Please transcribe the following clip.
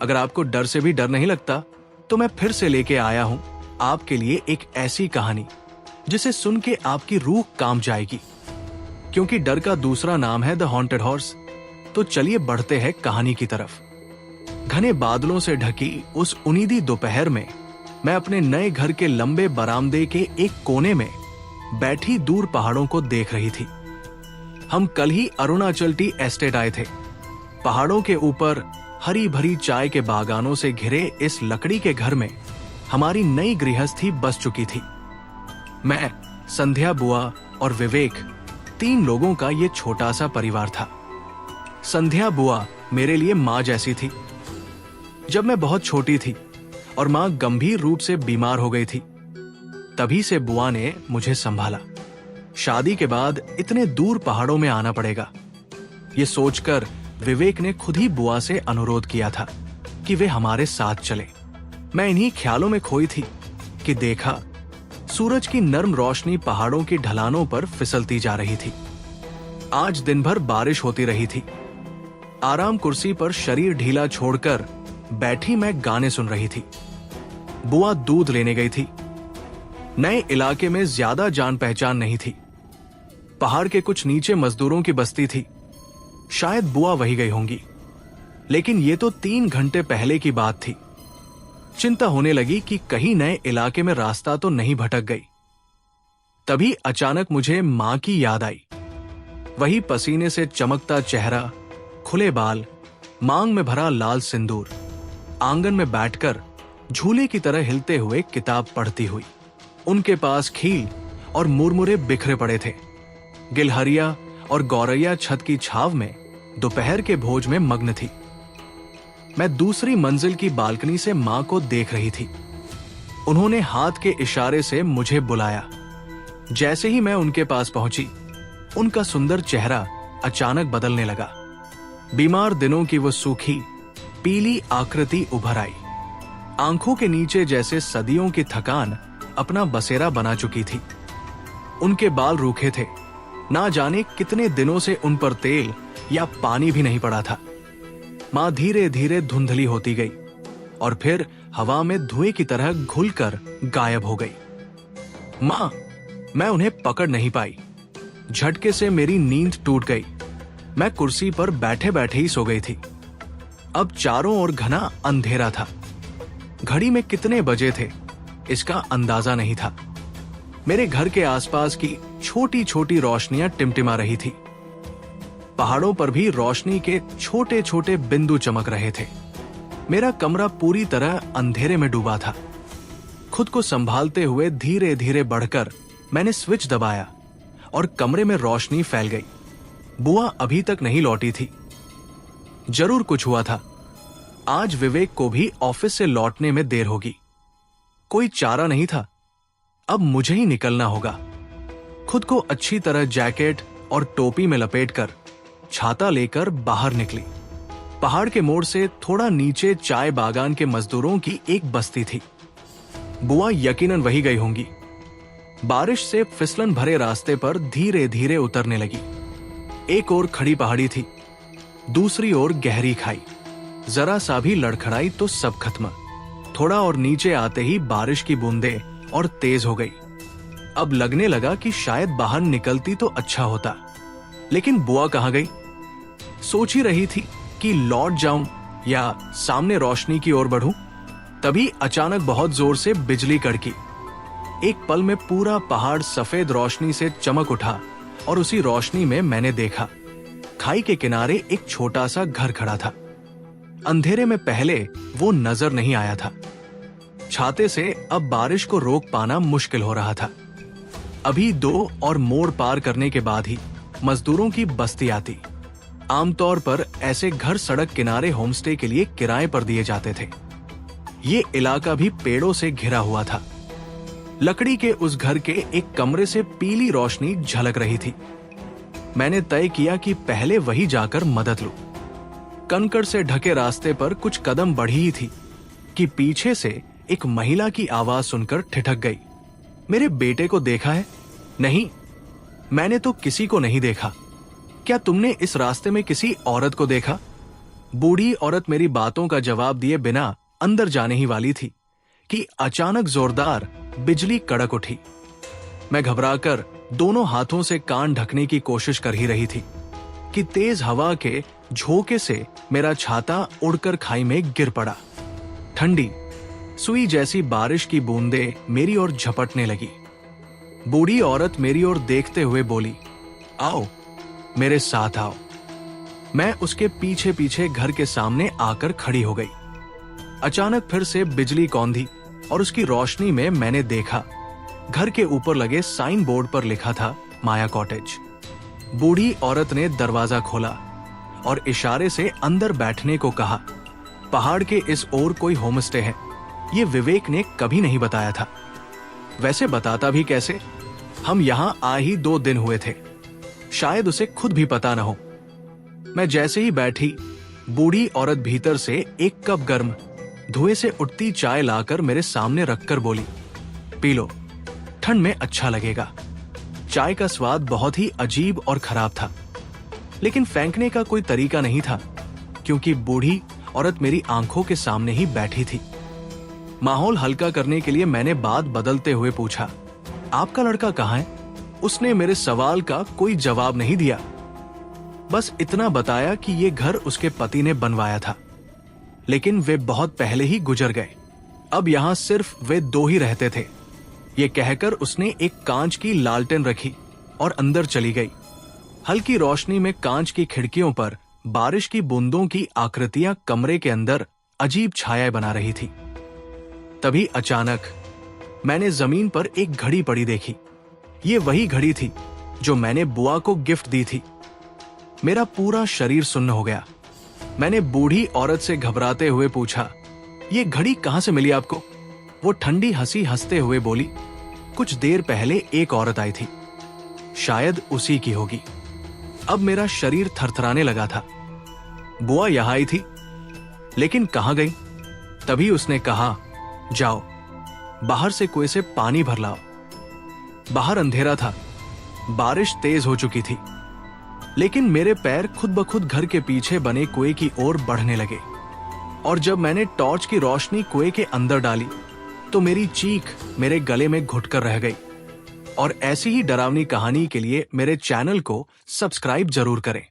अगर आपको डर से भी डर नहीं लगता तो मैं फिर से लेके आया हूं आपके लिए एक ऐसी कहानी जिसे सुन के आपकी रूह कांप जाएगी। क्योंकि डर का दूसरा नाम है द हॉन्टेड हॉर्स। तो चलिए बढ़ते हैं कहानी की तरफ। घने बादलों से ढकी उस उनीदी दोपहर में मैं अपने नए घर के लंबे बरामदे के एक कोने में बैठी दूर पहाड़ों को देख रही थी। हम कल ही अरुणाचल टी एस्टेट आए थे। पहाड़ों के ऊपर हरी भरी चाय के बागानों से घिरे इस लकड़ी के घर में हमारी नई गृहस्थी बस चुकी थी। मैं, संध्या बुआ और विवेक, 3 लोगों का ये छोटा सा परिवार था। संध्या बुआ मेरे लिए माँ जैसी थी। जब मैं बहुत छोटी थी और माँ गंभीर रूप से बीमार हो गई थी, तभी से बुआ ने मुझे संभाला। शादी के बाद इतने दूर पहाड़ों में आना पड़ेगा, ये सोचकर विवेक ने खुद ही बुआ से अनुरोध किया था कि वे हमारे साथ चले। मैं इन्हीं ख्यालों में खोई थी कि देखा सूरज की नर्म रोशनी पहाड़ों की ढलानों पर फिसलती जा रही थी। आज दिन भर बारिश होती रही थी। आराम कुर्सी पर शरीर ढीला छोड़कर बैठी मैं गाने सुन रही थी। बुआ दूध लेने गई थी। नए इलाके में ज्यादा जान पहचान नहीं थी। पहाड़ के कुछ नीचे मजदूरों की बस्ती थी। शायद बुआ वही गई होंगी, लेकिन ये तो 3 घंटे पहले की बात थी। चिंता होने लगी कि कहीं नए इलाके में रास्ता तो नहीं भटक गई। तभी अचानक मुझे मां की याद आई। वही पसीने से चमकता चेहरा, खुले बाल, मांग में भरा लाल सिंदूर, आंगन में बैठकर झूले की तरह हिलते हुए किताब पढ़ती हुई। उनके पास खील और मुरमुरे बिखरे पड़े थे। गिलहरिया और गौरैया छत की छाव में दोपहर के भोज में मग्न थी। मैं दूसरी मंजिल की बालकनी से मां को देख रही थी। उन्होंने हाथ के इशारे से मुझे बुलाया। जैसे ही मैं उनके पास पहुंची, उनका सुंदर चेहरा अचानक बदलने लगा। बीमार दिनों की वो सूखी पीली आकृति उभर आई। आंखों के नीचे जैसे सदियों की थकान अपना बसेरा बना चुकी थी। उनके बाल रूखे थे। ना जाने कितने दिनों से उन पर तेल या पानी भी नहीं पड़ा था। मां धीरे धीरे धुंधली होती गई और फिर हवा में धुएं की तरह घुलकर गायब हो गई। मां, मैं उन्हें पकड़ नहीं पाई। झटके से मेरी नींद टूट गई। मैं कुर्सी पर बैठे बैठे ही सो गई थी। अब चारों ओर घना अंधेरा था। घड़ी में कितने बजे थे इसका अंदाजा नहीं था। मेरे घर के आसपास की छोटी छोटी रोशनियां टिमटिमा रही थी। पहाड़ों पर भी रोशनी के छोटे छोटे बिंदु चमक रहे थे। मेरा कमरा पूरी तरह अंधेरे में डूबा था। खुद को संभालते हुए धीरे धीरे बढ़कर मैंने स्विच दबाया और कमरे में रोशनी फैल गई। बुआ अभी तक नहीं लौटी थी। जरूर कुछ हुआ था। आज विवेक को भी ऑफिस से लौटने में देर होगी। कोई चारा नहीं था। अब मुझे ही निकलना होगा। खुद को अच्छी तरह जैकेट और टोपी में लपेटकर छाता लेकर बाहर निकली। पहाड़ के मोड़ से थोड़ा नीचे चाय बागान के मजदूरों की एक बस्ती थी। बुआ यकीनन वही गई होंगी। बारिश से फिसलन भरे रास्ते पर धीरे धीरे उतरने लगी। एक ओर खड़ी पहाड़ी थी, दूसरी ओर गहरी खाई। जरा सा भी लड़खड़ाई तो सब खत्म। थोड़ा और नीचे आते ही बारिश की बूंदें और तेज हो गई। अब लगने लगा कि शायद बाहर निकलती तो अच्छा होता, लेकिन बुआ कहाँ गई? सोच ही रही थी कि लौट जाऊं या सामने रोशनी की ओर बढ़ूं। तभी अचानक बहुत जोर से बिजली कड़की। एक पल में पूरा पहाड़ सफेद रोशनी से चमक उठा और उसी रोशनी में मैंने देखा खाई के किनारे एक छोटा सा घर खड़ा था। अंधेरे में पहले वो नजर नहीं आया था। छाते से अब बारिश को रोक पाना मुश्किल हो रहा था। अभी 2 और मोड़ पार करने के बाद ही मजदूरों की बस्ती आती। आमतौर पर ऐसे घर सड़क किनारे होमस्टे के लिए किराए पर दिए जाते थे। ये इलाका भी पेड़ों से घिरा हुआ था। लकड़ी के उस घर के एक कमरे से पीली रोशनी झलक रही थी। मैंने तय किया कि पहले वही जाकर मदद लूं। कंकड़ से ढके रास्ते पर कुछ कदम बढ़ी ही थी कि पीछे से एक महिला की आवाज सुनकर ठिठक गई। मेरे बेटे को देखा है? नहीं, मैंने तो किसी को नहीं देखा। क्या तुमने इस रास्ते में किसी औरत को देखा? बूढ़ी औरत मेरी बातों का जवाब दिए बिना अंदर जाने ही वाली थी कि अचानक जोरदार बिजली कड़क उठी। मैं घबराकर दोनों हाथों से कान ढकने की कोशिश कर ही रही थी कि तेज हवा के झोंके से मेरा छाता उड़कर खाई में गिर पड़ा। ठंडी सुई जैसी बारिश की बूंदें मेरी ओर झपटने लगी। बूढ़ी औरत मेरी ओर देखते हुए बोली, आओ मेरे साथ आओ। मैं उसके पीछे पीछे घर के सामने आकर खड़ी हो गई। अचानक फिर से बिजली कौंधी और उसकी रोशनी में मैंने देखा घर के ऊपर लगे साइन बोर्ड पर लिखा था माया कॉटेज। बूढ़ी औरत ने दरवाजा खोला और इशारे से अंदर बैठने को कहा। पहाड़ के इस ओर कोई होमस्टे है, ये विवेक ने कभी नहीं बताया था। वैसे बताता भी कैसे, हम यहां आ ही 2 दिन हुए थे, शायद उसे खुद भी पता न हो। मैं जैसे ही बैठी, बूढ़ी औरत भीतर से एक कप गर्म धुएं से उठती चाय लाकर मेरे सामने रखकर बोली, पी लो, ठंड में अच्छा लगेगा। चाय का स्वाद बहुत ही अजीब और खराब था, लेकिन फेंकने का कोई तरीका नहीं था क्योंकि बूढ़ी औरत मेरी आंखों के सामने ही बैठी थी। माहौल हल्का करने के लिए मैंने बात बदलते हुए पूछा, आपका लड़का कहाँ है? उसने मेरे सवाल का कोई जवाब नहीं दिया, बस इतना बताया कि ये घर उसके पति ने बनवाया था, लेकिन वे बहुत पहले ही गुजर गए। अब यहां सिर्फ वे 2 ही रहते थे। ये कहकर उसने एक कांच की लालटेन रखी और अंदर चली गई। हल्की रोशनी में कांच की खिड़कियों पर बारिश की बूंदों की आकृतियां कमरे के अंदर अजीब छाया बना रही थी। तभी अचानक मैंने जमीन पर एक घड़ी पड़ी देखी। ये वही घड़ी थी जो मैंने बुआ को गिफ्ट दी थी। मेरा पूरा शरीर सुन्न हो गया। मैंने बूढ़ी औरत से घबराते हुए पूछा, ये घड़ी कहां से मिली आपको? वो ठंडी हंसी हंसते हुए बोली, कुछ देर पहले एक औरत आई थी, शायद उसी की होगी। अब मेरा शरीर थरथराने लगा था। बुआ यहां आई थी, लेकिन कहां गई? तभी उसने कहा, जाओ बाहर से कुएं से पानी भर लाओ। बाहर अंधेरा था, बारिश तेज हो चुकी थी, लेकिन मेरे पैर खुद ब खुद घर के पीछे बने कुएं की ओर बढ़ने लगे। और जब मैंने टॉर्च की रोशनी कुएं के अंदर डाली तो मेरी चीख मेरे गले में घुटकर रह गई। और ऐसी ही डरावनी कहानी के लिए मेरे चैनल को सब्सक्राइब जरूर करें।